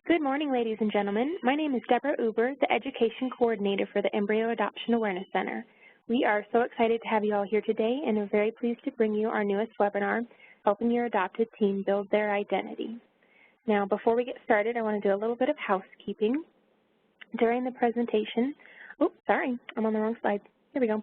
Good morning, ladies and gentlemen. My name is Deborah Uber, the Education Coordinator for the Embryo Adoption Awareness Center. We are so excited to have you all here today and are very pleased to bring you our newest webinar, Helping Your Adopted Teen Build Their Identity. Now, before we get started, I want to do a little bit of housekeeping. During the presentation, I'm on the wrong slide. Here we go.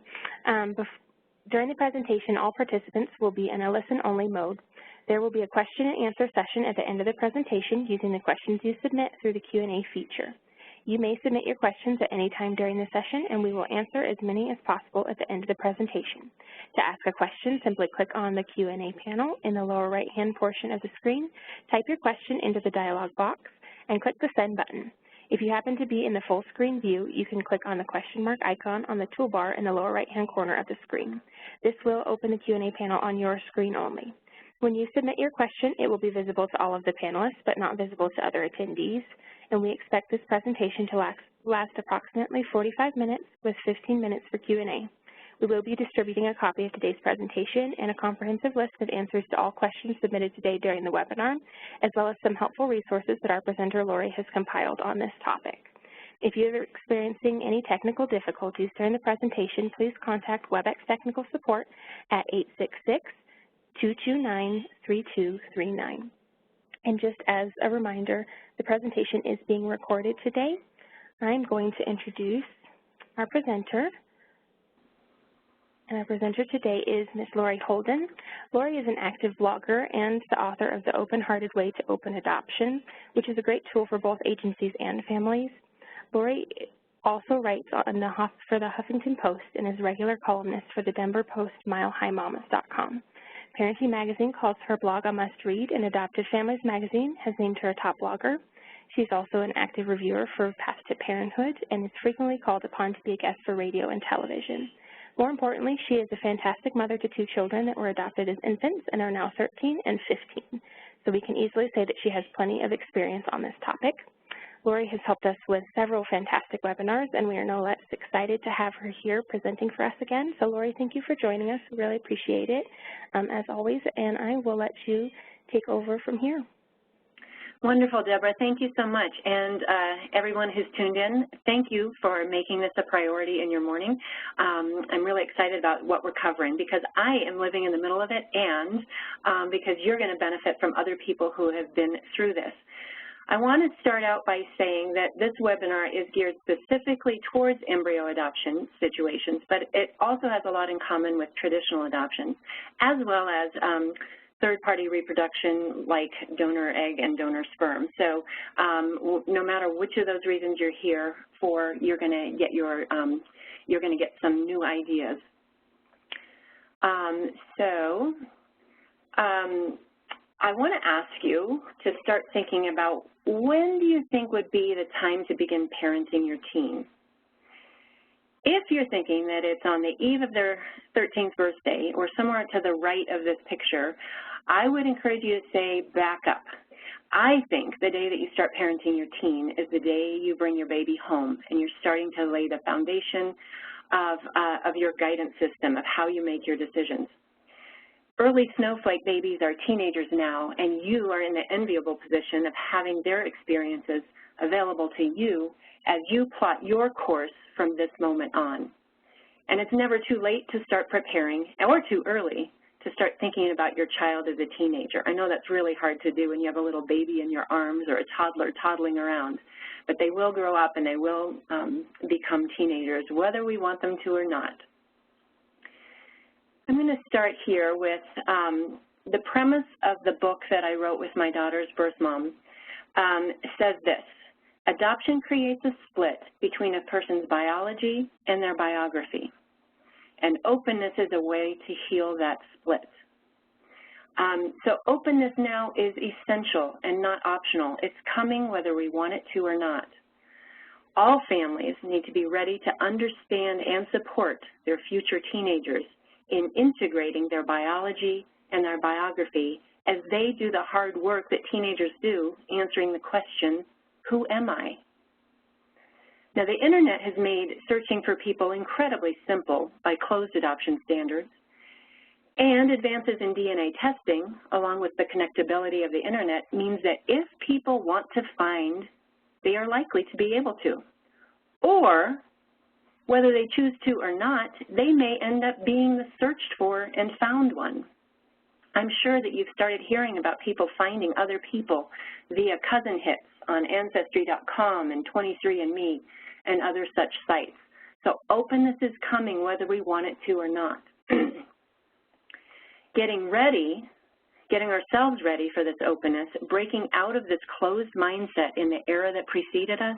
During the presentation, all participants will be in a listen-only mode. There will be a question and answer session at the end of the presentation using the questions you submit through the Q&A feature. You may submit your questions at any time during the session, and we will answer as many as possible at the end of the presentation. To ask a question, simply click on the Q&A panel in the lower right-hand portion of the screen, type your question into the dialog box, and click the send button. If you happen to be in the full screen view, you can click on the question mark icon on the toolbar in the lower right-hand corner of the screen. This will open the Q&A panel on your screen only. When you submit your question, it will be visible to all of the panelists, but not visible to other attendees, and we expect this presentation to last approximately 45 minutes with 15 minutes for Q&A. We will be distributing a copy of today's presentation and a comprehensive list of answers to all questions submitted today during the webinar, as well as some helpful resources that our presenter, Lori, has compiled on this topic. If you are experiencing any technical difficulties during the presentation, please contact WebEx Technical Support at 866-229-3239. And just as a reminder, the presentation is being recorded today. I'm going to introduce our presenter. And our presenter today is Ms. Lori Holden. Lori is an active blogger and the author of The Open-Hearted Way to Open Adoption, which is a great tool for both agencies and families. Lori also writes for the Huffington Post and is a regular columnist for the Denver Post MileHighMamas.com. Parenting Magazine calls her blog a must-read, and Adoptive Families Magazine has named her a top blogger. She's also an active reviewer for Path to Parenthood and is frequently called upon to be a guest for radio and television. More importantly, she is a fantastic mother to 2 children that were adopted as infants and are now 13 and 15. So we can easily say that she has plenty of experience on this topic. Lori has helped us with several fantastic webinars, and we are no less excited to have her here presenting for us again. So Lori, thank you for joining us. We really appreciate it, as always, and I will let you take over from here. Wonderful, Deborah. Thank you so much. And everyone who's tuned in, thank you for making this a priority in your morning. I'm really excited about what we're covering because I am living in the middle of it and because you're going to benefit from other people who have been through this. I want to start out by saying that this webinar is geared specifically towards embryo adoption situations, but it also has a lot in common with traditional adoptions, as well as third-party reproduction like donor egg and donor sperm. So no matter which of those reasons you're here for, you're going to get some new ideas. I want to ask you to start thinking about when do you think would be the time to begin parenting your teen? If you're thinking that it's on the eve of their 13th birthday or somewhere to the right of this picture, I would encourage you to say back up. I think the day that you start parenting your teen is the day you bring your baby home and you're starting to lay the foundation of your guidance system, of how you make your decisions. Early snowflake babies are teenagers now, and you are in the enviable position of having their experiences available to you as you plot your course from this moment on. And it's never too late to start preparing, or too early to start thinking about your child as a teenager. I know that's really hard to do when you have a little baby in your arms or a toddler toddling around, but they will grow up and they will become teenagers, whether we want them to or not. I'm going to start here with the premise of the book that I wrote with my daughter's birth mom. Says this: adoption creates a split between a person's biology and their biography, and openness is a way to heal that split. So openness now is essential and not optional. It's coming whether we want it to or not. All families need to be ready to understand and support their future teenagers in integrating their biology and their biography as they do the hard work that teenagers do, answering the question, who am I? Now, the internet has made searching for people incredibly simple by closed adoption standards. And advances in DNA testing, along with the connectability of the internet, means that if people want to find, they are likely to be able to. Or, whether they choose to or not, they may end up being the searched for and found one. I'm sure that you've started hearing about people finding other people via cousin hits on Ancestry.com and 23andMe and other such sites. So openness is coming whether we want it to or not. Getting ourselves ready for this openness, breaking out of this closed mindset in the era that preceded us,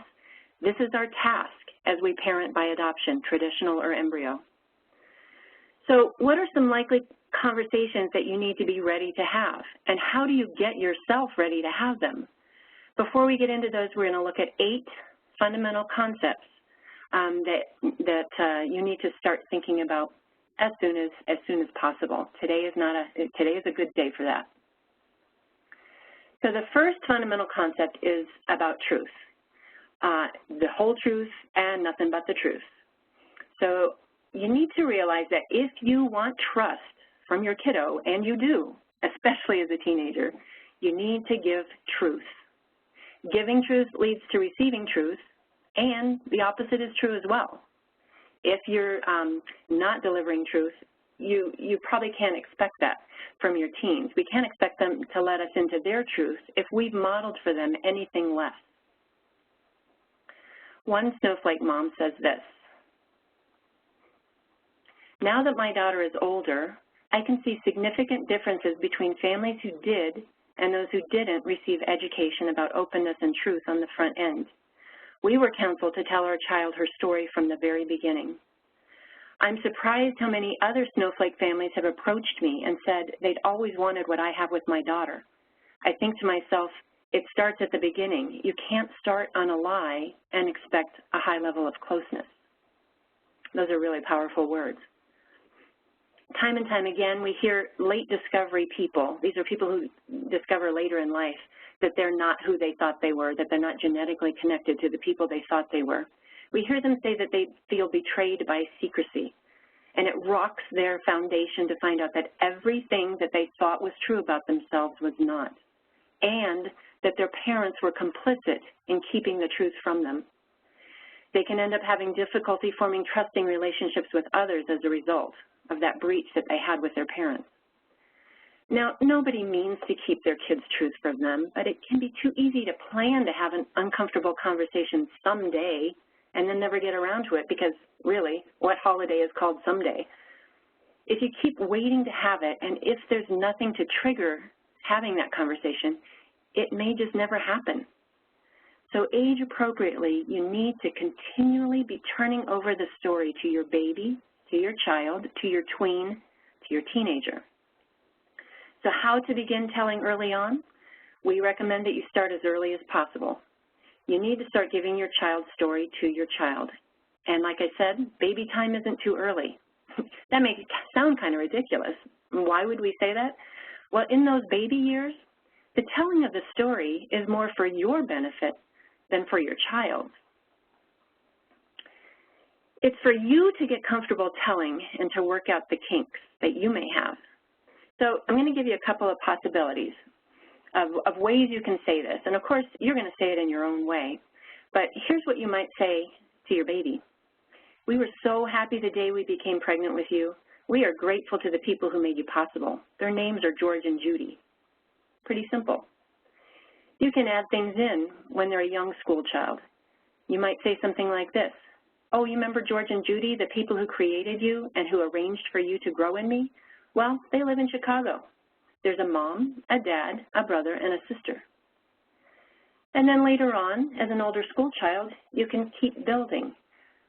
this is our task as we parent by adoption, traditional or embryo. So what are some likely conversations that you need to be ready to have, and how do you get yourself ready to have them? Before we get into those, we're going to look at 8 fundamental concepts that you need to start thinking about as soon as possible. Today is a good day for that. So the first fundamental concept is about truth, the whole truth and nothing but the truth. So you need to realize that if you want trust from your kiddo, and you do, especially as a teenager, you need to give truth. Giving truth leads to receiving truth, and the opposite is true as well. If you're not delivering truth, you probably can't expect that from your teens. We can't expect them to let us into their truth if we've modeled for them anything less. One snowflake mom says this: "Now that my daughter is older, I can see significant differences between families who did and those who didn't receive education about openness and truth on the front end. We were counseled to tell our child her story from the very beginning. I'm surprised how many other snowflake families have approached me and said they'd always wanted what I have with my daughter. I think to myself, it starts at the beginning. You can't start on a lie and expect a high level of closeness." Those are really powerful words. Time and time again, we hear late discovery people. These are people who discover later in life that they're not who they thought they were, that they're not genetically connected to the people they thought they were. We hear them say that they feel betrayed by secrecy, and it rocks their foundation to find out that everything that they thought was true about themselves was not, and that their parents were complicit in keeping the truth from them. They can end up having difficulty forming trusting relationships with others as a result of that breach that they had with their parents. Now, nobody means to keep their kids' truth from them, but it can be too easy to plan to have an uncomfortable conversation someday and then never get around to it, because really, what holiday is called someday? If you keep waiting to have it, and if there's nothing to trigger having that conversation, it may just never happen. So age appropriately, you need to continually be turning over the story to your baby, to your child, to your tween, to your teenager. So how to begin telling early on? We recommend that you start as early as possible. You need to start giving your child's story to your child. And like I said, baby time isn't too early. That makes it sound kind of ridiculous. Why would we say that? Well, in those baby years, the telling of the story is more for your benefit than for your child's. It's for you to get comfortable telling and to work out the kinks that you may have. So I'm going to give you a couple of possibilities of ways you can say this. And of course, you're going to say it in your own way. But here's what you might say to your baby. "We were so happy the day we became pregnant with you. We are grateful to the people who made you possible. Their names are George and Judy." Pretty simple. You can add things in when they're a young school child. You might say something like this: "Oh, you remember George and Judy, the people who created you and who arranged for you to grow in me? Well, they live in Chicago. There's a mom, a dad, a brother, and a sister." And then later on, as an older school child, you can keep building.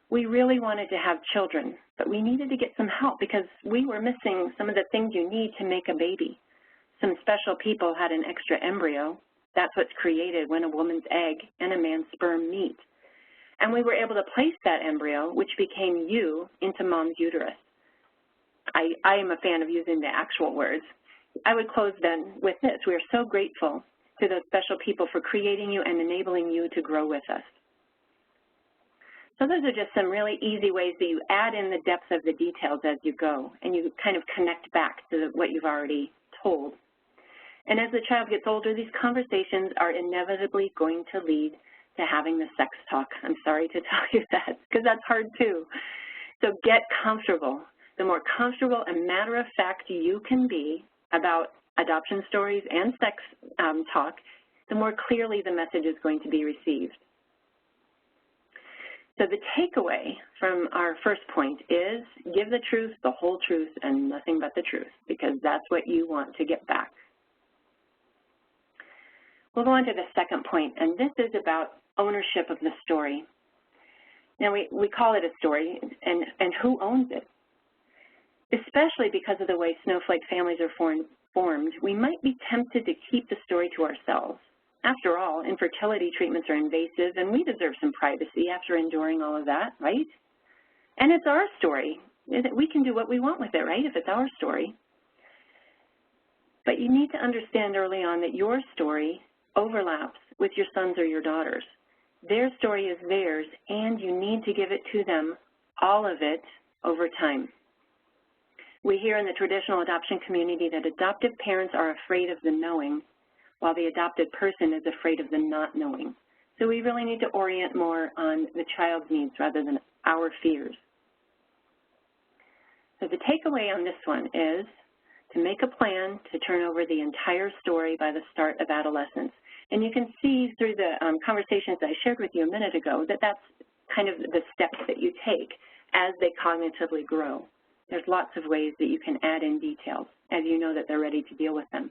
"We really wanted to have children, but we needed to get some help because we were missing some of the things you need to make a baby. Some special people had an extra embryo. That's what's created when a woman's egg and a man's sperm meet. And we were able to place that embryo, which became you, into mom's uterus." I am a fan of using the actual words. I would close then with this: "We are so grateful to those special people for creating you and enabling you to grow with us." So those are just some really easy ways that you add in the depth of the details as you go, and you kind of connect back to what you've already told. And as the child gets older, these conversations are inevitably going to lead to having the sex talk. I'm sorry to tell you that, because that's hard too. So get comfortable. The more comfortable and matter-of-fact you can be about adoption stories and sex talk, the more clearly the message is going to be received. So the takeaway from our first point is give the truth, the whole truth, and nothing but the truth, because that's what you want to get back. We'll go on to the second point, and this is about ownership of the story. Now, we call it a story, and who owns it? Especially because of the way snowflake families are formed, we might be tempted to keep the story to ourselves. After all, infertility treatments are invasive, and we deserve some privacy after enduring all of that, right? And it's our story. We can do what we want with it, right, if it's our story. But you need to understand early on that your story overlaps with your sons or your daughters. Their story is theirs, and you need to give it to them, all of it, over time. We hear in the traditional adoption community that adoptive parents are afraid of the knowing, while the adopted person is afraid of the not knowing. So we really need to orient more on the child's needs rather than our fears. So the takeaway on this one is to make a plan to turn over the entire story by the start of adolescence. And you can see through the conversations I shared with you a minute ago that that's kind of the steps that you take as they cognitively grow. There's lots of ways that you can add in details as you know that they're ready to deal with them.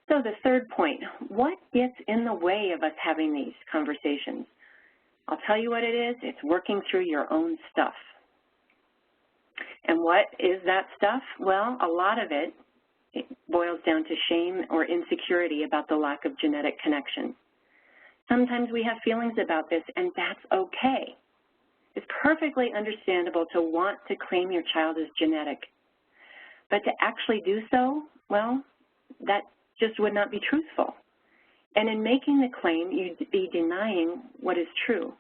So the third point, what gets in the way of us having these conversations? I'll tell you what it is. It's working through your own stuff. And what is that stuff? Well, a lot of it boils down to shame or insecurity about the lack of genetic connection. Sometimes we have feelings about this, and that's okay. It's perfectly understandable to want to claim your child as genetic. But to actually do so, well, that just would not be truthful. And in making the claim, you'd be denying what is true.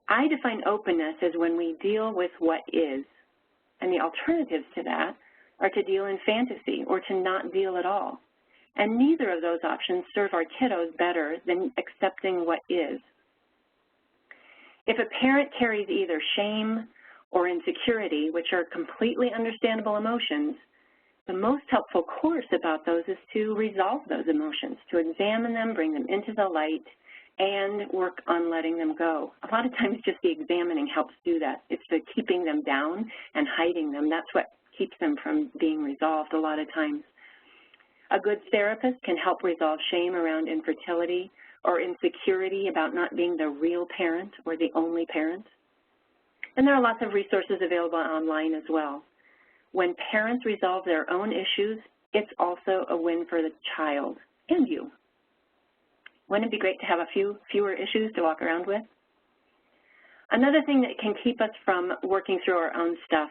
I define openness as when we deal with what is, and the alternatives to that are to deal in fantasy or to not deal at all. And neither of those options serve our kiddos better than accepting what is. If a parent carries either shame or insecurity, which are completely understandable emotions, the most helpful course about those is to resolve those emotions, to examine them, bring them into the light, and work on letting them go. A lot of times just the examining helps do that. It's the keeping them down and hiding them. That's what keeps them from being resolved a lot of times. A good therapist can help resolve shame around infertility or insecurity about not being the real parent or the only parent. And there are lots of resources available online as well. When parents resolve their own issues, it's also a win for the child and you. Wouldn't it be great to have a fewer issues to walk around with? Another thing that can keep us from working through our own stuff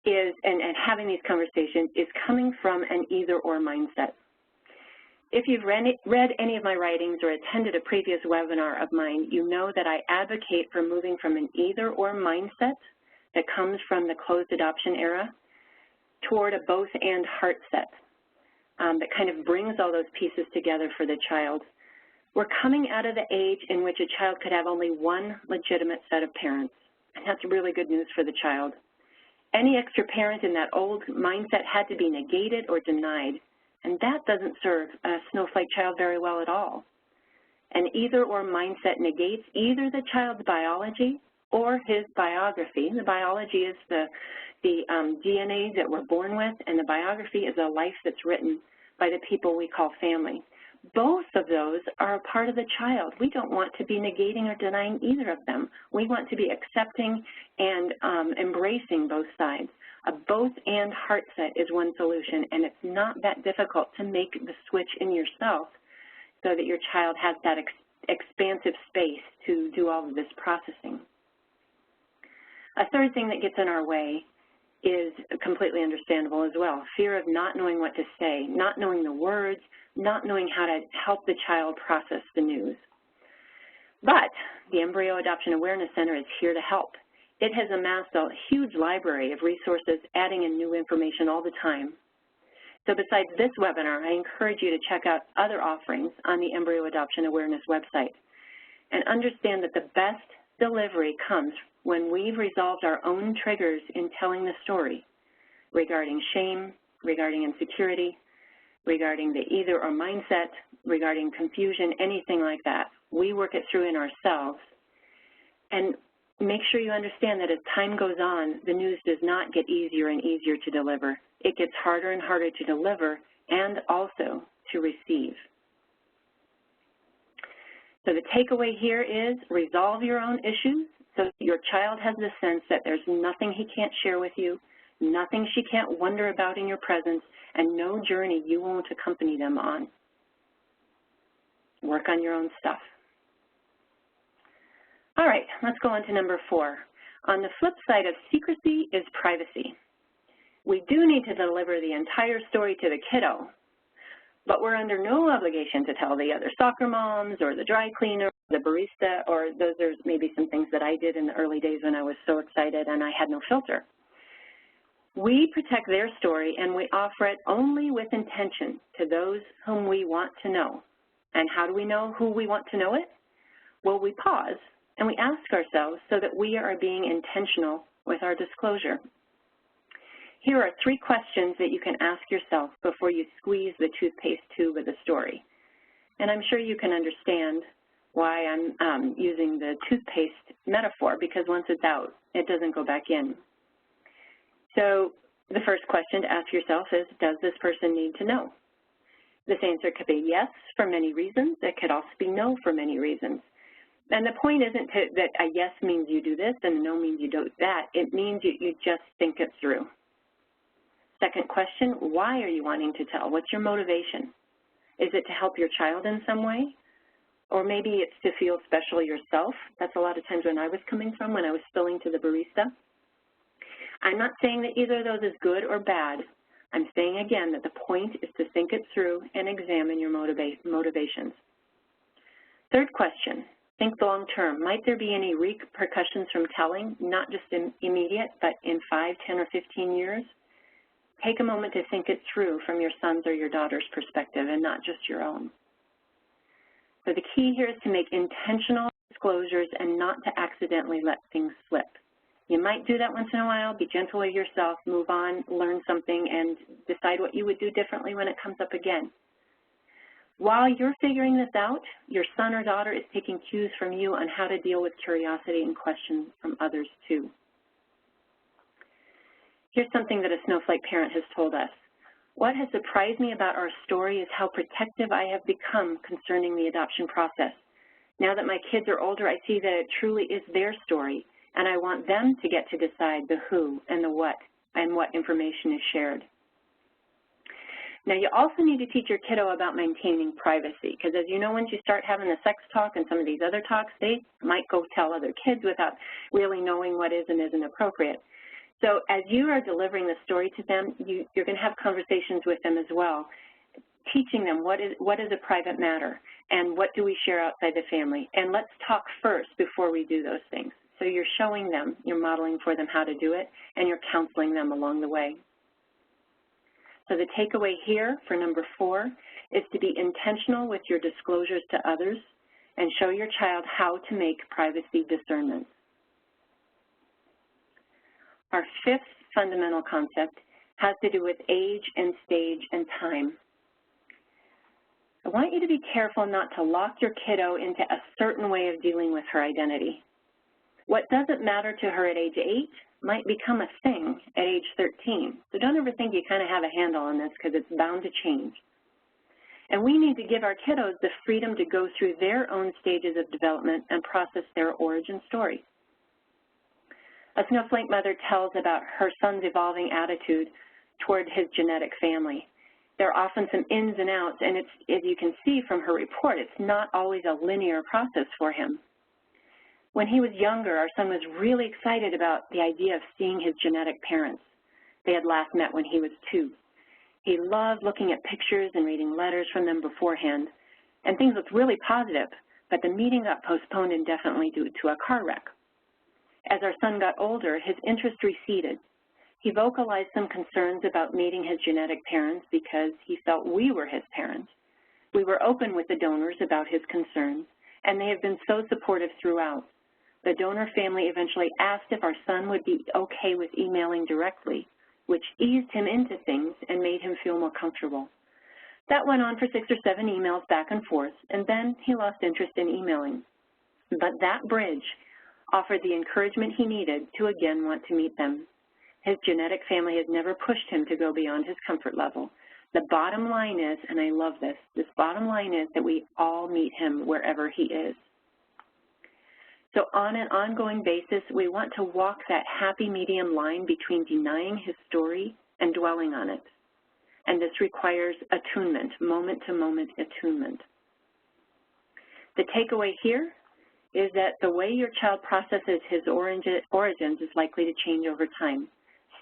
is, and having these conversations, is coming from an either-or mindset. If you've read any of my writings or attended a previous webinar of mine, you know that I advocate for moving from an either-or mindset that comes from the closed adoption era toward a both-and heart set that kind of brings all those pieces together for the child. We're coming out of the age in which a child could have only one legitimate set of parents, and that's really good news for the child. Any extra parent in that old mindset had to be negated or denied, and that doesn't serve a snowflake child very well at all. An either-or mindset negates either the child's biology or his biography. The biology is the DNA that we're born with, and the biography is a life that's written by the people we call family. Both of those are a part of the child. We don't want to be negating or denying either of them. We want to be accepting and embracing both sides. A both-and heart set is one solution, and it's not that difficult to make the switch in yourself so that your child has that expansive space to do all of this processing. A third thing that gets in our way is completely understandable as well. Fear of not knowing what to say, not knowing the words, not knowing how to help the child process the news. But the Embryo Adoption Awareness Center is here to help. It has amassed a huge library of resources, adding in new information all the time. So besides this webinar, I encourage you to check out other offerings on the Embryo Adoption Awareness website and understand that the best delivery comes when we've resolved our own triggers in telling the story regarding shame, regarding insecurity, regarding the either or mindset, regarding confusion, anything like that. We work it through in ourselves. And make sure you understand that as time goes on, the news does not get easier and easier to deliver. It gets harder and harder to deliver and also to receive. So the takeaway here is resolve your own issues so that your child has the sense that there's nothing he can't share with you, nothing she can't wonder about in your presence, and no journey you won't accompany them on. Work on your own stuff. All right, let's go on to number 4. On the flip side of secrecy is privacy. We do need to deliver the entire story to the kiddo, but we're under no obligation to tell the other soccer moms or the dry cleaner, the barista, or those are maybe some things that I did in the early days when I was so excited and I had no filter. We protect their story and we offer it only with intention to those whom we want to know. And how do we know who we want to know it? Well, we pause and we ask ourselves so that we are being intentional with our disclosure. Here are 3 questions that you can ask yourself before you squeeze the toothpaste tube of the story. And I'm sure you can understand why I'm using the toothpaste metaphor, because once it's out, it doesn't go back in. So the first question to ask yourself is, does this person need to know? This answer could be yes for many reasons. It could also be no for many reasons. And the point isn't that a yes means you do this and a no means you do that. It means you just think it through. Second question, why are you wanting to tell? What's your motivation? Is it to help your child in some way? Or maybe it's to feel special yourself. That's a lot of times when I was coming from, when I was spilling to the barista. I'm not saying that either of those is good or bad. I'm saying again that the point is to think it through and examine your motivations. Third question, think long term. Might there be any repercussions from telling, not just immediate, but in 5, 10, or 15 years? Take a moment to think it through from your son's or your daughter's perspective and not just your own. So the key here is to make intentional disclosures and not to accidentally let things slip. You might do that once in a while, be gentle with yourself, move on, learn something, and decide what you would do differently when it comes up again. While you're figuring this out, your son or daughter is taking cues from you on how to deal with curiosity and questions from others too. Here's something that a snowflake parent has told us. What has surprised me about our story is how protective I have become concerning the adoption process. Now that my kids are older, I see that it truly is their story, and I want them to get to decide the who and the what and what information is shared. Now, you also need to teach your kiddo about maintaining privacy, because as you know, once you start having the sex talk and some of these other talks, they might go tell other kids without really knowing what is and isn't appropriate. So as you are delivering the story to them, you're going to have conversations with them as well, teaching them what is a private matter and what do we share outside the family. And let's talk first before we do those things. So you're showing them, you're modeling for them how to do it, and you're counseling them along the way. So the takeaway here for number 4 is to be intentional with your disclosures to others and show your child how to make privacy discernments. Our 5th fundamental concept has to do with age and stage and time. I want you to be careful not to lock your kiddo into a certain way of dealing with her identity. What doesn't matter to her at age 8 might become a thing at age 13. So don't ever think you kind of have a handle on this, because it's bound to change. And we need to give our kiddos the freedom to go through their own stages of development and process their origin story. A snowflake mother tells about her son's evolving attitude toward his genetic family. There are often some ins and outs, and it's, as you can see from her report, it's not always a linear process for him. When he was younger, our son was really excited about the idea of seeing his genetic parents. They had last met when he was 2. He loved looking at pictures and reading letters from them beforehand, and things looked really positive. but the meeting got postponed indefinitely due to a car wreck. As our son got older, his interest receded. He vocalized some concerns about meeting his genetic parents because he felt we were his parents. We were open with the donors about his concerns, and they have been so supportive throughout. The donor family eventually asked if our son would be okay with emailing directly, which eased him into things and made him feel more comfortable. That went on for 6 or 7 emails back and forth, and then he lost interest in emailing. But that bridge offered the encouragement he needed to again want to meet them. His genetic family has never pushed him to go beyond his comfort level. The bottom line is, and I love this bottom line is that we all meet him wherever he is. So on an ongoing basis, we want to walk that happy medium line between denying his story and dwelling on it. And this requires attunement, moment-to-moment attunement. The takeaway here is that the way your child processes his origins is likely to change over time.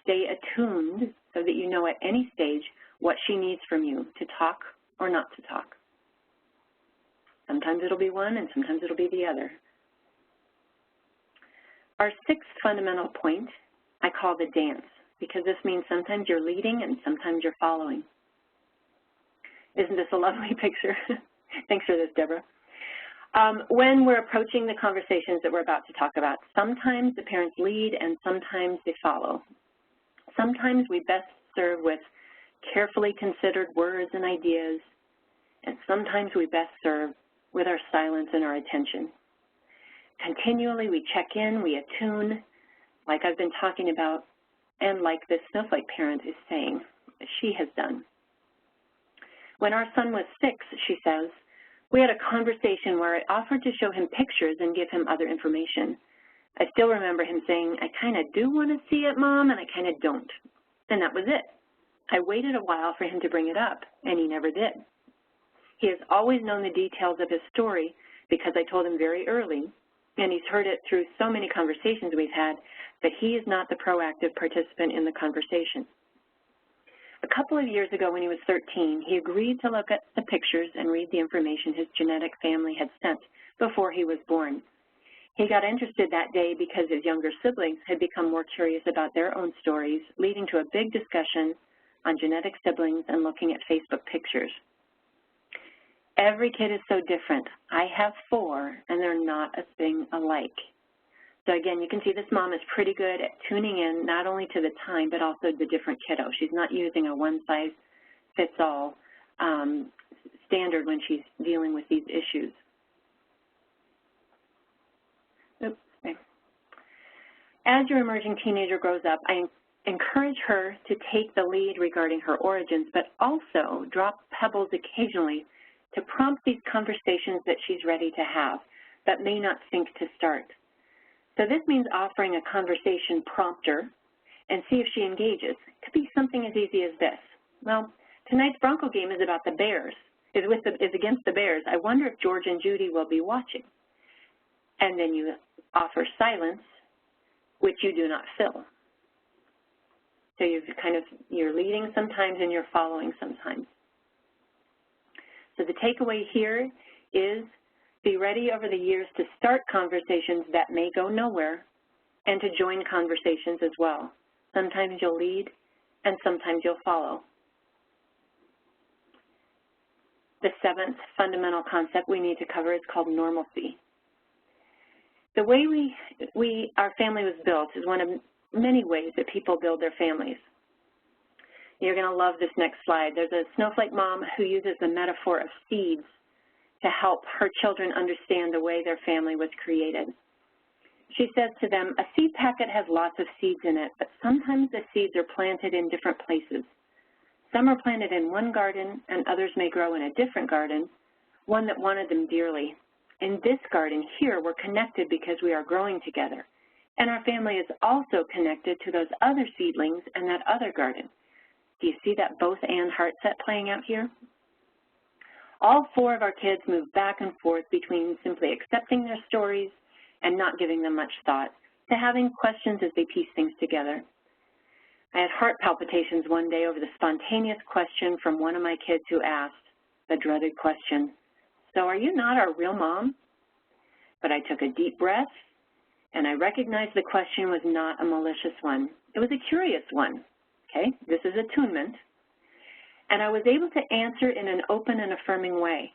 Stay attuned so that you know at any stage what she needs from you, to talk or not to talk. Sometimes it'll be one and sometimes it'll be the other. Our 6th fundamental point I call the dance, because this means sometimes you're leading and sometimes you're following. Isn't this a lovely picture? Thanks for this, Deborah. When we're approaching the conversations that we're about to talk about, sometimes the parents lead and sometimes they follow. Sometimes we best serve with carefully considered words and ideas, and sometimes we best serve with our silence and our attention. Continually we check in, we attune, like I've been talking about, and like this snowflake parent is saying she has done. When our son was 6, she says, we had a conversation where I offered to show him pictures and give him other information. I still remember him saying, I kind of do want to see it, Mom, and I kind of don't. And that was it. I waited a while for him to bring it up, and he never did. He has always known the details of his story because I told him very early, and he's heard it through so many conversations we've had, that he is not the proactive participant in the conversation. A couple of years ago when he was 13, he agreed to look at the pictures and read the information his genetic family had sent before he was born. He got interested that day because his younger siblings had become more curious about their own stories, leading to a big discussion on genetic siblings and looking at Facebook pictures. Every kid is so different. I have 4, and they're not a thing alike. So again, you can see this mom is pretty good at tuning in not only to the time, but also the different kiddo. She's not using a one-size-fits-all standard when she's dealing with these issues. Oops, okay. As your emerging teenager grows up, I encourage her to take the lead regarding her origins, but also drop pebbles occasionally to prompt these conversations that she's ready to have, but may not think to start. So this means offering a conversation prompter and see if she engages. It could be something as easy as this. Well, tonight's Bronco game is about the Bears, is against the Bears. I wonder if George and Judy will be watching. And then you offer silence, which you do not fill. So you're leading sometimes and you're following sometimes. So the takeaway here is be ready over the years to start conversations that may go nowhere and to join conversations as well. Sometimes you'll lead and sometimes you'll follow. The 7th fundamental concept we need to cover is called normalcy. The way our family was built is one of many ways that people build their families. You're going to love this next slide. There's a snowflake mom who uses the metaphor of seeds to help her children understand the way their family was created. She says to them, a seed packet has lots of seeds in it, but sometimes the seeds are planted in different places. Some are planted in one garden and others may grow in a different garden, one that wanted them dearly. In this garden here, we're connected because we are growing together. And our family is also connected to those other seedlings and that other garden. Do you see that both and heart set playing out here? All 4 of our kids move back and forth between simply accepting their stories and not giving them much thought, to having questions as they piece things together. I had heart palpitations one day over the spontaneous question from one of my kids who asked, the dreaded question, so are you not our real mom? but I took a deep breath, and I recognized the question was not a malicious one. It was a curious one, okay? This is attunement. And I was able to answer in an open and affirming way.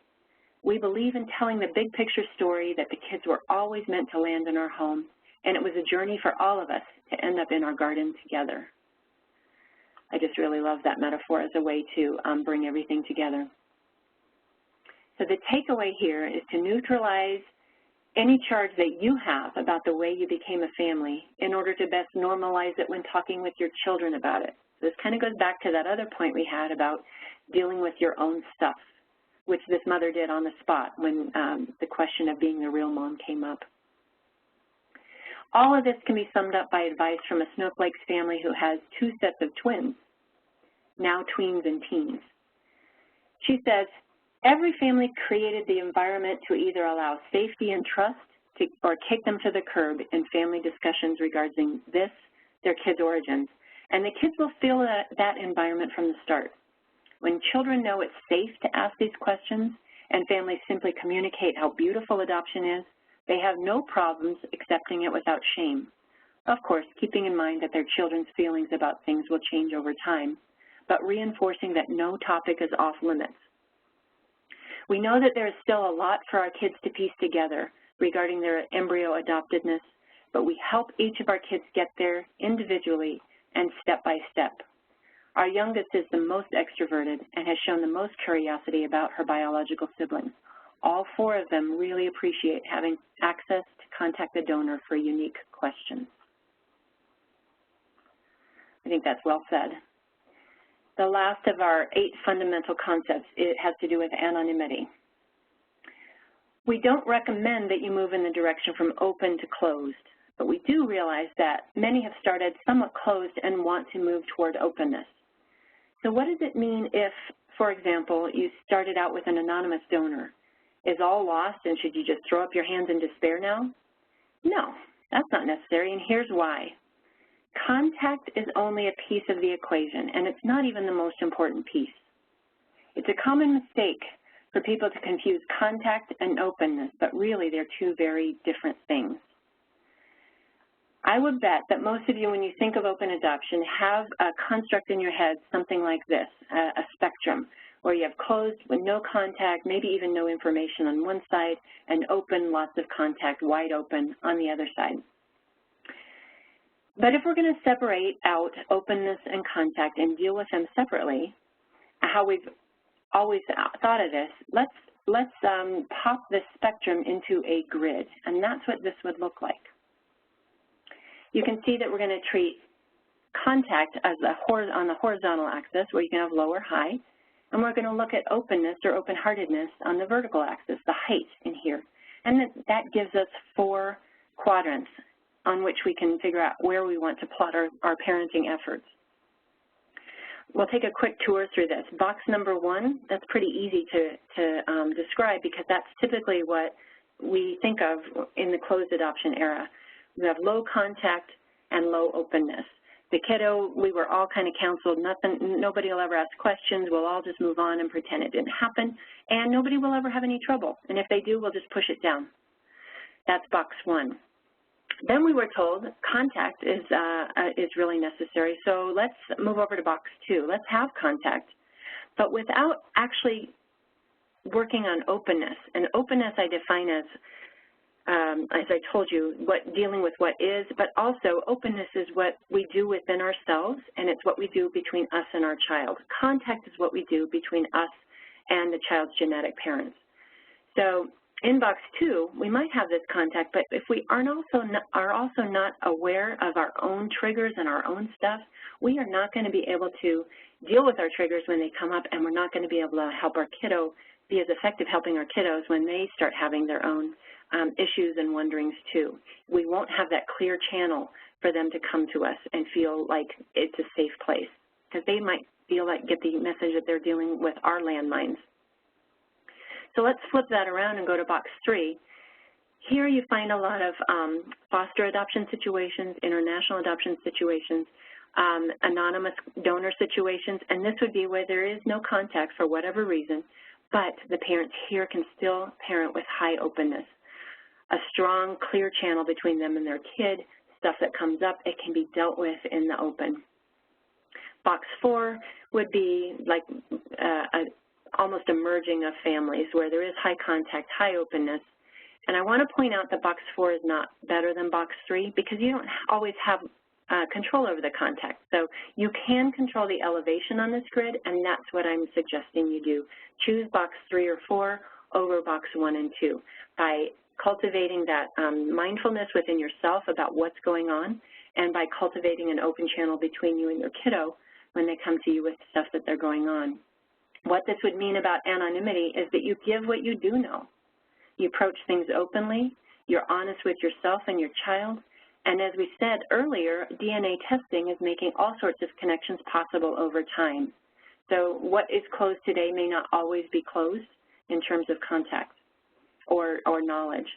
We believe in telling the big picture story that the kids were always meant to land in our home, and it was a journey for all of us to end up in our garden together. I just really love that metaphor as a way to bring everything together. So the takeaway here is to neutralize any charge that you have about the way you became a family in order to best normalize it when talking with your children about it. So this kind of goes back to that other point we had about dealing with your own stuff, which this mother did on the spot when the question of being the real mom came up. All of this can be summed up by advice from a Snowflakes family who has 2 sets of twins, now tweens and teens. She says, every family created the environment to either allow safety and trust or kick them to the curb in family discussions regarding this, their kids' origins. And the kids will feel that environment from the start. When children know it's safe to ask these questions and families simply communicate how beautiful adoption is, they have no problems accepting it without shame. Of course, keeping in mind that their children's feelings about things will change over time, but reinforcing that no topic is off limits. We know that there is still a lot for our kids to piece together regarding their embryo adoptedness, but we help each of our kids get there individually and step by step. Our youngest is the most extroverted and has shown the most curiosity about her biological siblings. All 4 of them really appreciate having access to contact the donor for unique questions. I think that's well said. The last of our 8 fundamental concepts, it has to do with anonymity. We don't recommend that you move in the direction from open to closed, but we do realize that many have started somewhat closed and want to move toward openness. So what does it mean if, for example, you started out with an anonymous donor? Is all lost and should you just throw up your hands in despair now? No, that's not necessary, and here's why. Contact is only a piece of the equation, and it's not even the most important piece. It's a common mistake for people to confuse contact and openness, but really they're 2 very different things. I would bet that most of you, when you think of open adoption, have a construct in your head, something like this, a spectrum, where you have closed with no contact, maybe even no information on one side, and open, lots of contact, wide open on the other side. But if we're going to separate out openness and contact and deal with them separately, how we've always thought of this, let's pop this spectrum into a grid, and that's what this would look like. You can see that we're going to treat contact as on the horizontal axis, where you can have low or high, and we're going to look at openness or open-heartedness on the vertical axis, the height in here. And that gives us 4 quadrants on which we can figure out where we want to plot our parenting efforts. We'll take a quick tour through this. Box number 1, that's pretty easy to describe because that's typically what we think of in the closed adoption era. We have low contact and low openness. The kiddo, we were all kind of counseled, nobody will ever ask questions, we'll all just move on and pretend it didn't happen, and nobody will ever have any trouble. And if they do, we'll just push it down. That's box 1. Then we were told contact is really necessary, so let's move over to box 2. Let's have contact, but without actually working on openness. And openness I define as I told you, dealing with what is, but also openness is what we do within ourselves, and it's what we do between us and our child. Contact is what we do between us and the child's genetic parents. So in box 2, we might have this contact, but if we are also not aware of our own triggers and our own stuff, we are not going to be able to deal with our triggers when they come up, and we're not going to be able to help our kiddo be as effective helping our kiddos when they start having their own issues and wonderings too. We won't have that clear channel for them to come to us and feel like it's a safe place, because they might feel like get the message that they're dealing with our landmines. So let's flip that around and go to box 3. Here you find a lot of foster adoption situations, international adoption situations, anonymous donor situations, and this would be where there is no contact for whatever reason, but the parents here can still parent with high openness. a strong, clear channel between them and their kid. Stuff that comes up, it can be dealt with in the open. Box 4 would be like almost a merging of families where there is high contact, high openness. And I want to point out that box 4 is not better than box 3 because you don't always have control over the contact. So you can control the elevation on this grid, and that's what I'm suggesting you do. Choose box 3 or 4 over box 1 and 2 by cultivating that mindfulness within yourself about what's going on, and by cultivating an open channel between you and your kiddo when they come to you with stuff that they're going on. What this would mean about anonymity is that you give what you do know. You approach things openly, you're honest with yourself and your child, and as we said earlier, DNA testing is making all sorts of connections possible over time. So what is closed today may not always be closed in terms of contact or knowledge.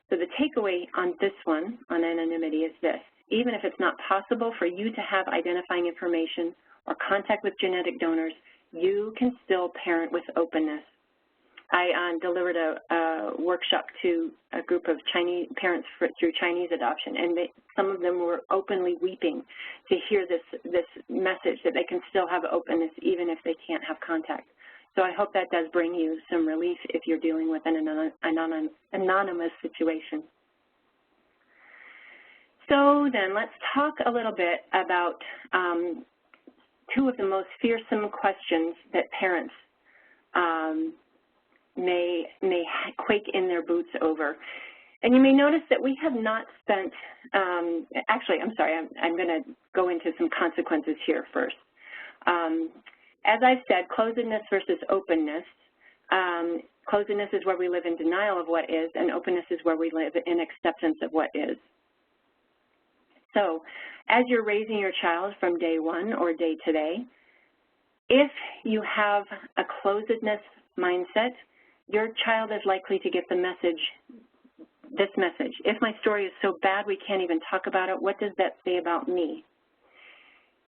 So the takeaway on this one, on anonymity, is this. Even if it's not possible for you to have identifying information or contact with genetic donors, you can still parent with openness. I delivered a workshop to a group of Chinese parents through Chinese adoption, and some of them were openly weeping to hear this message that they can still have openness even if they can't have contact. So I hope that does bring you some relief if you're dealing with an anonymous situation. So then let's talk a little bit about two of the most fearsome questions that parents may quake in their boots over. And you may notice that we have not spent, actually, I'm sorry, I'm going to go into some consequences here first. As I've said, closedness versus openness. Closedness is where we live in denial of what is, and openness is where we live in acceptance of what is. So as you're raising your child from day one or day to day, if you have a closedness mindset, your child is likely to get the message, this message. If my story is so bad we can't even talk about it, what does that say about me?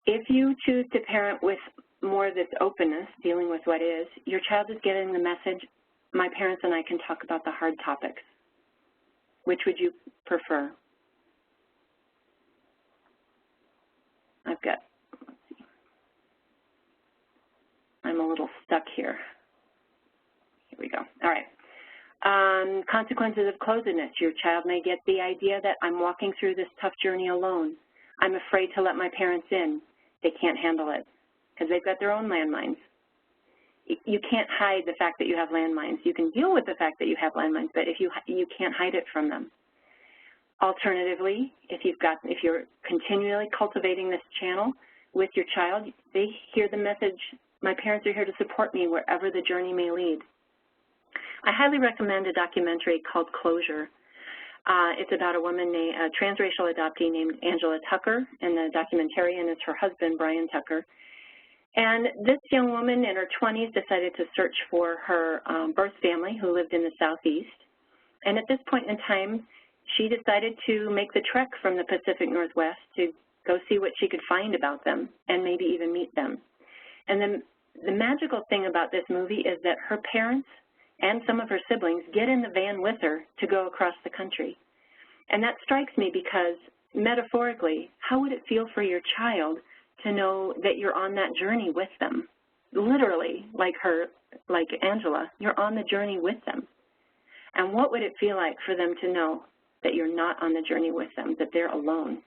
If you choose to parent with more of this openness, dealing with what is, your child is getting the message, my parents and I can talk about the hard topics. Which would you prefer? I've got, let's see. I'm a little stuck here. Here we go. All right. Consequences of closedness. Your child may get the idea that I'm walking through this tough journey alone. I'm afraid to let my parents in. They can't handle it because they've got their own landmines. You can't hide the fact that you have landmines. You can deal with the fact that you have landmines, but if you can't hide it from them. Alternatively, if you're continually cultivating this channel with your child, they hear the message, my parents are here to support me wherever the journey may lead. I highly recommend a documentary called Closure. It's about a woman, a transracial adoptee named Angela Tucker, and the documentarian is her husband, Brian Tucker. And this young woman in her 20s decided to search for her birth family who lived in the Southeast. And at this point in time, she decided to make the trek from the Pacific Northwest to go see what she could find about them and maybe even meet them. And then the magical thing about this movie is that her parents and some of her siblings get in the van with her to go across the country. And that strikes me because, metaphorically, how would it feel for your child to know that you're on that journey with them? Literally, like Angela, you're on the journey with them. And what would it feel like for them to know that you're not on the journey with them, that they're alone?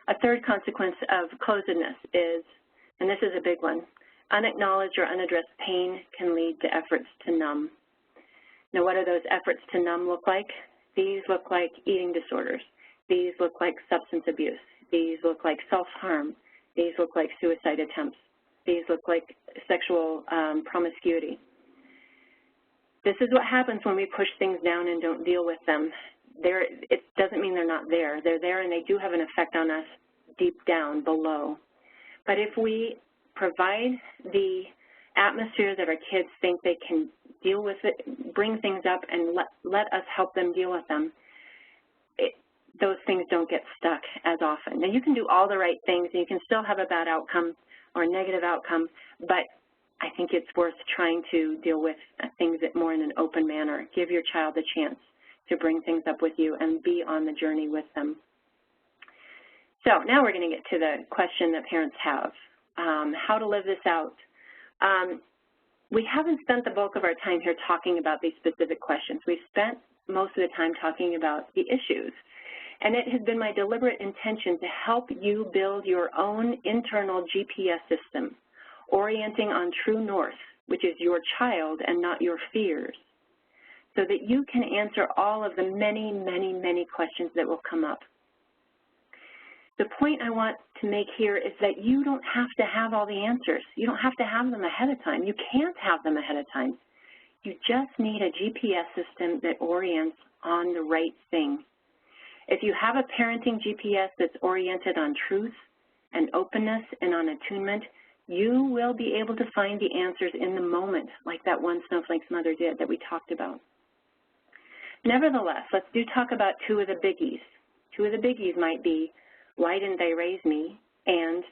A third consequence of closedness is, and this is a big one, unacknowledged or unaddressed pain can lead to efforts to numb. Now, what do those efforts to numb look like? These look like eating disorders. These look like substance abuse. These look like self-harm. These look like suicide attempts. These look like sexual promiscuity. This is what happens when we push things down and don't deal with them. It doesn't mean they're not there. They're there and they do have an effect on us deep down below. But if we provide the atmosphere that our kids think they can deal with it, bring things up and let us help them deal with them, those things don't get stuck as often. Now, you can do all the right things and you can still have a bad outcome or a negative outcome, but I think it's worth trying to deal with things more in an open manner. Give your child a chance to bring things up with you and be on the journey with them. So now we're going to get to the question that parents have, how to live this out. We haven't spent the bulk of our time here talking about these specific questions. We've spent most of the time talking about the issues. And it has been my deliberate intention to help you build your own internal GPS system, orienting on true north, which is your child and not your fears, so that you can answer all of the many, many, many questions that will come up. The point I want to make here is that you don't have to have all the answers. You don't have to have them ahead of time. You can't have them ahead of time. You just need a GPS system that orients on the right thing. If you have a parenting GPS that's oriented on truth and openness and on attunement, you will be able to find the answers in the moment, like that one snowflake's mother did that we talked about. Nevertheless, let's talk about two of the biggies. Two of the biggies might be, why didn't they raise me? And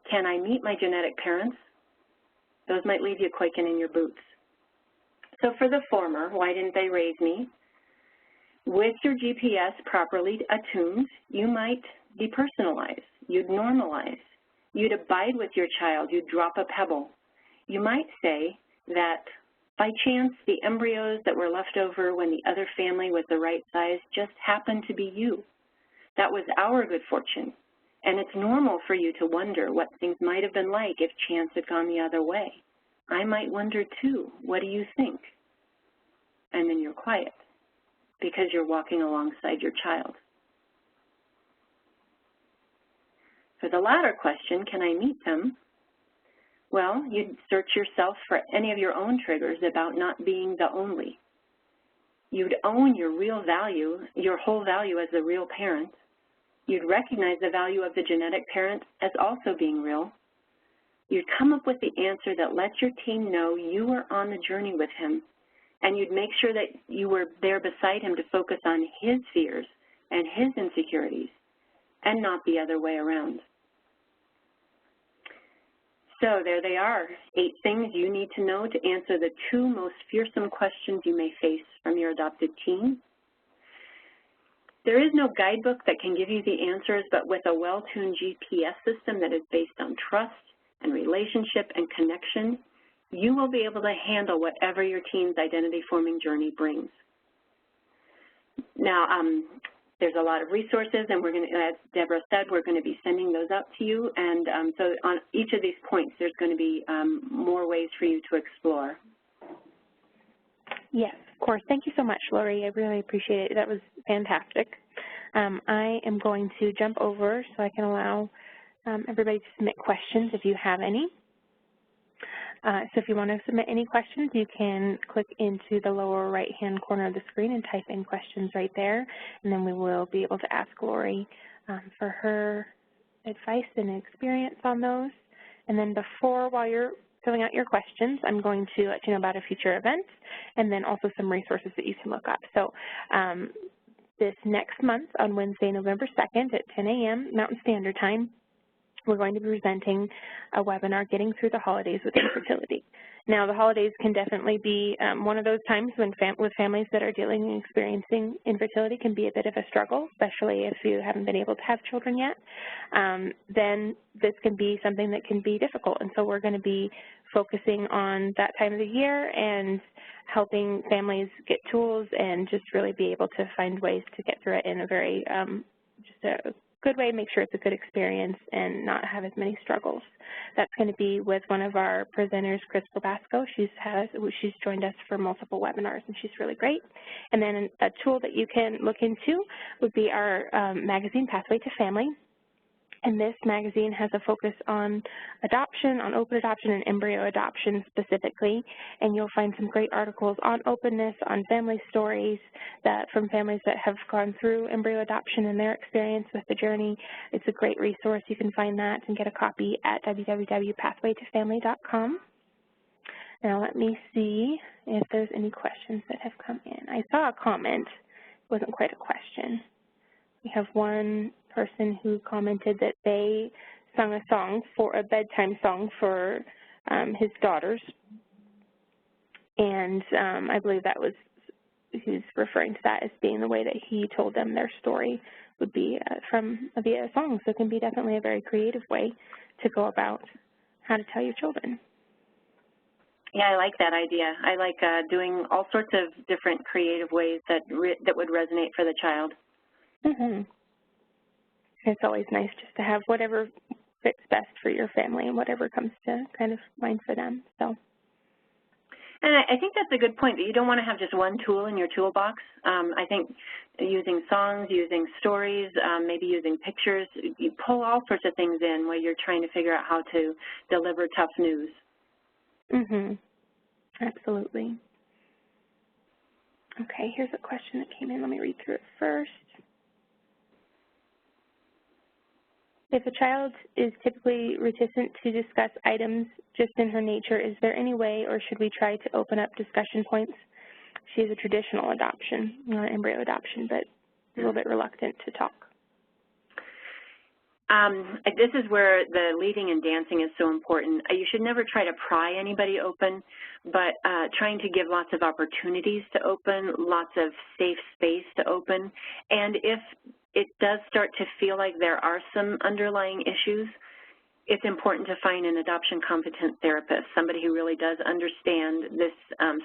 can I meet my genetic parents? Those might leave you quaking in your boots. So for the former, why didn't they raise me? With your GPS properly attuned, you might depersonalize, you'd normalize, you'd abide with your child, you'd drop a pebble. You might say that by chance the embryos that were left over when the other family was the right size just happened to be you. That was our good fortune, and it's normal for you to wonder what things might have been like if chance had gone the other way. I might wonder too, what do you think? And then you're quiet because you're walking alongside your child. For the latter question, can I meet them? Well, you'd search yourself for any of your own triggers about not being the only. You'd own your real value, your whole value as the real parent. You'd recognize the value of the genetic parent as also being real. You'd come up with the answer that lets your teen know you were on the journey with him, and you'd make sure that you were there beside him to focus on his fears and his insecurities, and not the other way around. So there they are, 8 things you need to know to answer the 2 most fearsome questions you may face from your adopted teen. There is no guidebook that can give you the answers, but with a well-tuned GPS system that is based on trust and relationship and connection, you will be able to handle whatever your teen's identity-forming journey brings. Now, there's a lot of resources, and we're going to, as Deborah said, we're going to be sending those out to you. And so on each of these points, there's going to be more ways for you to explore. Yes, of course. Thank you so much, Lori. I really appreciate it. That was fantastic. I am going to jump over so I can allow everybody to submit questions if you have any. So if you want to submit any questions, you can click into the lower right-hand corner of the screen and type in questions right there, and then we will be able to ask Lori for her advice and experience on those. And then while you're filling out your questions, I'm going to let you know about a future event and then also some resources that you can look up. So this next month on Wednesday, November 2nd at 10 a.m. Mountain Standard Time, we're going to be presenting a webinar, Getting Through the Holidays with Infertility. Now, the holidays can definitely be one of those times when with families that are dealing and experiencing infertility can be a bit of a struggle, especially if you haven't been able to have children yet. Then this can be something that can be difficult, and so we're going to be focusing on that time of the year and helping families get tools and just really be able to find ways to get through it in a very just a good way, make sure it's a good experience and not have as many struggles. That's going to be with one of our presenters, Chris Probasco. She's joined us for multiple webinars, and she's really great. And then a tool that you can look into would be our magazine, Pathway to Family. And this magazine has a focus on adoption, on open adoption and embryo adoption specifically. And you'll find some great articles on openness, on family stories from families that have gone through embryo adoption and their experience with the journey. It's a great resource. You can find that and get a copy at www.pathwaytofamily.com. Now let me see if there's any questions that have come in. I saw a comment. It wasn't quite a question. We have one person who commented that they sung a bedtime song for his daughters. And I believe that was, he's referring to that as being the way that he told them their story would be via songs. So it can be definitely a very creative way to go about how to tell your children. Yeah, I like that idea. I like doing all sorts of different creative ways that would resonate for the child. Mm-hmm. It's always nice just to have whatever fits best for your family and whatever comes to kind of mind for them. So. And I think that's a good point, that you don't want to have just one tool in your toolbox. I think using songs, using stories, maybe using pictures, you pull all sorts of things in where you're trying to figure out how to deliver tough news. Mm-hmm. Absolutely. Okay, here's a question that came in. Let me read through it first. If a child is typically reticent to discuss items just in her nature, is there any way, or should we try to open up discussion points? She is a traditional adoption, not embryo adoption, but a little bit reluctant to talk. This is where the leading and dancing is so important. You should never try to pry anybody open, but trying to give lots of opportunities to open, lots of safe space to open. And if it does start to feel like there are some underlying issues, it's important to find an adoption competent therapist, somebody who really does understand this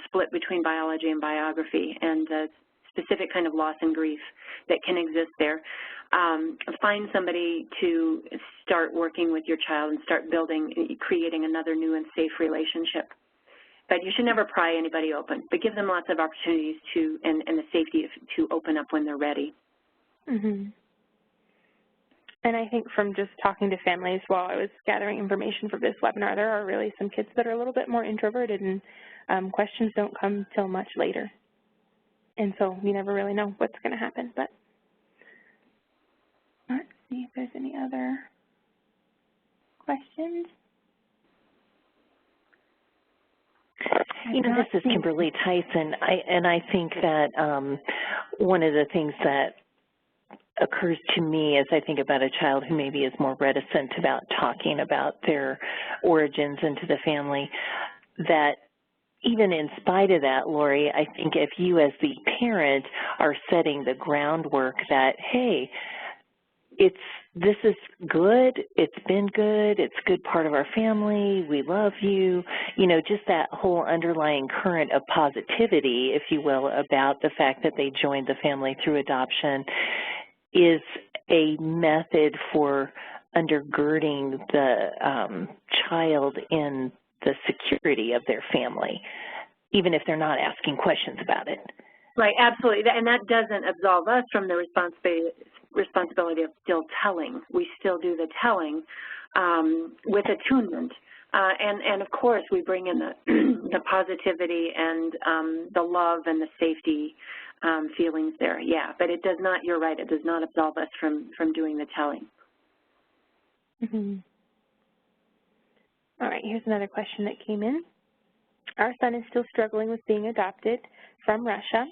split between biology and biography and the specific kind of loss and grief that can exist there. Find somebody to start working with your child and start creating another new and safe relationship. But you should never pry anybody open, but give them lots of opportunities to, and the safety to open up when they're ready. Mm-hmm. And I think from just talking to families while I was gathering information for this webinar, there are really some kids that are a little bit more introverted, and questions don't come till much later. And so you never really know what's going to happen. But let's see if there's any other questions. You know, this is Kimberly Tyson, and I think that one of the things that occurs to me as I think about a child who maybe is more reticent about talking about their origins into the family, that even in spite of that, Lori, I think if you as the parent are setting the groundwork that, hey, this is good, it's been good, it's a good part of our family, we love you, you know, just that whole underlying current of positivity, if you will, about the fact that they joined the family through adoption is a method for undergirding the child in the security of their family, even if they're not asking questions about it. Right, absolutely, and that doesn't absolve us from the responsibility of still telling. We still do the telling with attunement. And of course, we bring in the positivity and the love and the safety feelings there, yeah. But it does not, you're right, it does not absolve us from doing the telling. Mm-hmm. All right, here's another question that came in. Our son is still struggling with being adopted from Russia.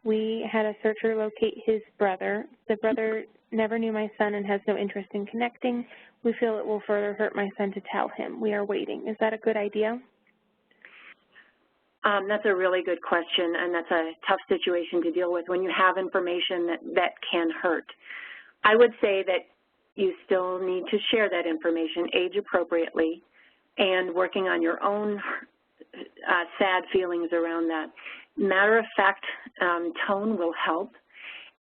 We had a searcher locate his brother. The brother never knew my son and has no interest in connecting. We feel it will further hurt my son to tell him. We are waiting. Is that a good idea? That's a really good question, and that's a tough situation to deal with when you have information that can hurt. I would say that you still need to share that information age appropriately and working on your own sad feelings around that. Matter-of-fact tone will help.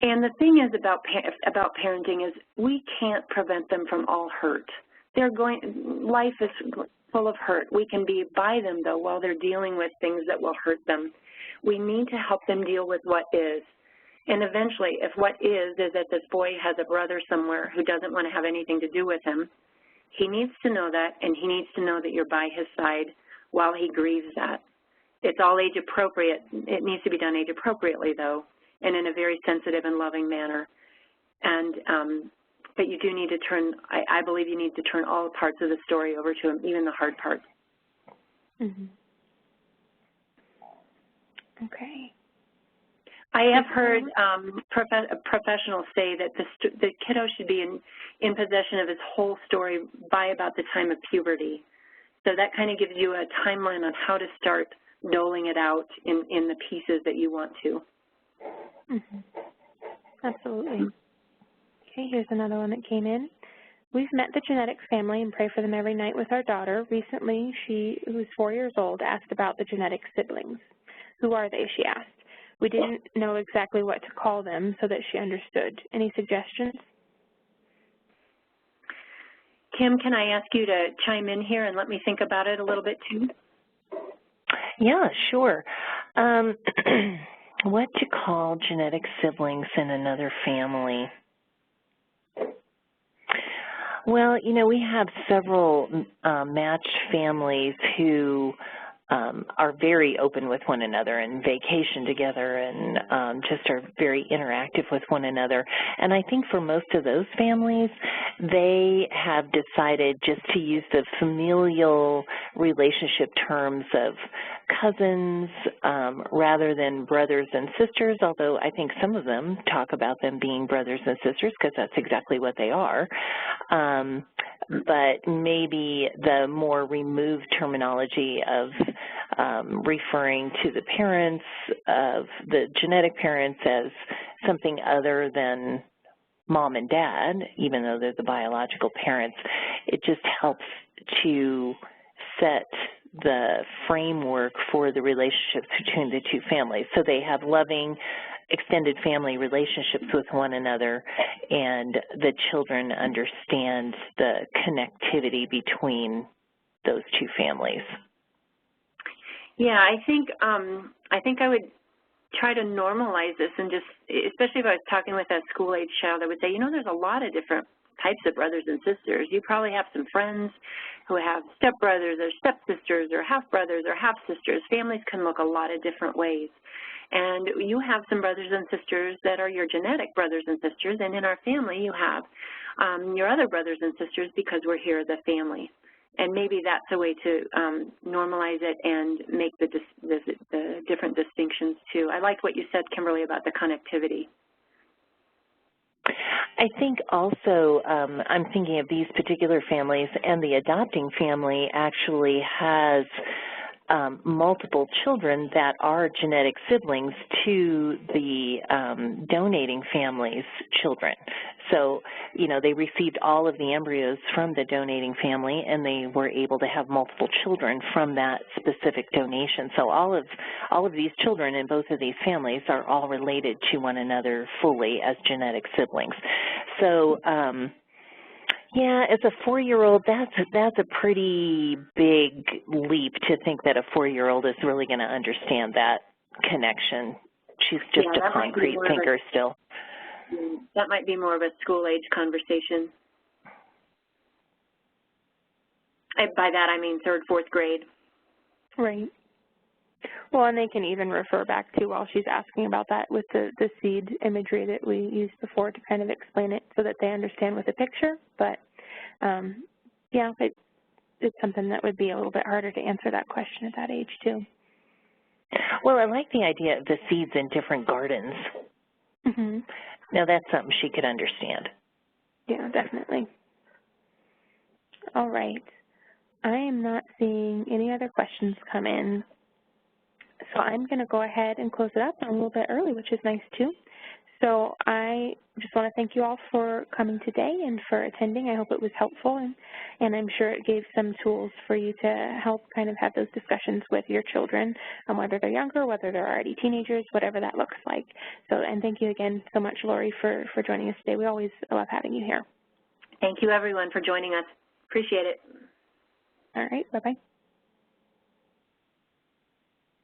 And the thing is about parenting is we can't prevent them from all hurt. Life is full of hurt. We can be by them, though, while they're dealing with things that will hurt them. We need to help them deal with what is. And eventually, if what is that this boy has a brother somewhere who doesn't want to have anything to do with him, he needs to know that, and he needs to know that you're by his side while he grieves that. It's all age appropriate. It needs to be done age appropriately, though, and in a very sensitive and loving manner. And but you do need to turn, I believe you need to turn all parts of the story over to him, even the hard parts. Mm-hmm. Okay. I have heard professionals say that the kiddo should be in possession of his whole story by about the time of puberty. So that kind of gives you a timeline on how to start doling it out in the pieces that you want to. Mm-hmm. Absolutely. Okay, here's another one that came in. We've met the genetics family and pray for them every night with our daughter. Recently, she, who's 4 years old, asked about the genetic siblings. Who are they, she asked. We didn't know exactly what to call them so that she understood. Any suggestions? Kim, can I ask you to chime in here and let me think about it a little bit too? Yeah, sure. What to call genetic siblings in another family? Well, you know, we have several matched families who are very open with one another and vacation together and just are very interactive with one another. And I think for most of those families, they have decided just to use the familial relationship terms of cousins rather than brothers and sisters, although I think some of them talk about them being brothers and sisters because that's exactly what they are. But maybe the more removed terminology of referring to the parents, of the genetic parents as something other than mom and dad, even though they're the biological parents, it just helps to set the framework for the relationships between the two families. So they have loving, extended family relationships with one another, and the children understand the connectivity between those two families. Yeah, I think I would try to normalize this and just, especially if I was talking with a school-age child, I would say, you know, there's a lot of different types of brothers and sisters. You probably have some friends who have stepbrothers or stepsisters or half-brothers or half-sisters. Families can look a lot of different ways. And you have some brothers and sisters that are your genetic brothers and sisters, and in our family you have your other brothers and sisters because we're here as a family. And maybe that's a way to normalize it and make the different distinctions too. I liked what you said, Kimberly, about the connectivity. I think also I'm thinking of these particular families, and the adopting family actually has multiple children that are genetic siblings to the donating family's children. So, you know, they received all of the embryos from the donating family, and they were able to have multiple children from that specific donation. So all of these children in both of these families are all related to one another fully as genetic siblings. So, yeah, as a 4-year-old, that's a pretty big leap to think that a 4-year-old is really going to understand that connection. She's just a concrete thinker still. That might be more of a school-age conversation. By that, I mean 3rd, 4th grade. Right. Well, and they can even refer back to, while she's asking about that, with the seed imagery that we used before to kind of explain it so that they understand with a picture. But, yeah, it's something that would be a little bit harder to answer that question at that age, too. Well, I like the idea of the seeds in different gardens. Mm-hmm. Now, that's something she could understand. Yeah, definitely. All right. I am not seeing any other questions come in. So I'm going to go ahead and close it up a little bit early, which is nice too. So I just want to thank you all for coming today and for attending. I hope it was helpful, and I'm sure it gave some tools for you to help kind of have those discussions with your children, whether they're younger, whether they're already teenagers, whatever that looks like. So, and thank you again so much, Lori, for joining us today. We always love having you here. Thank you, everyone, for joining us. Appreciate it. All right. Bye-bye.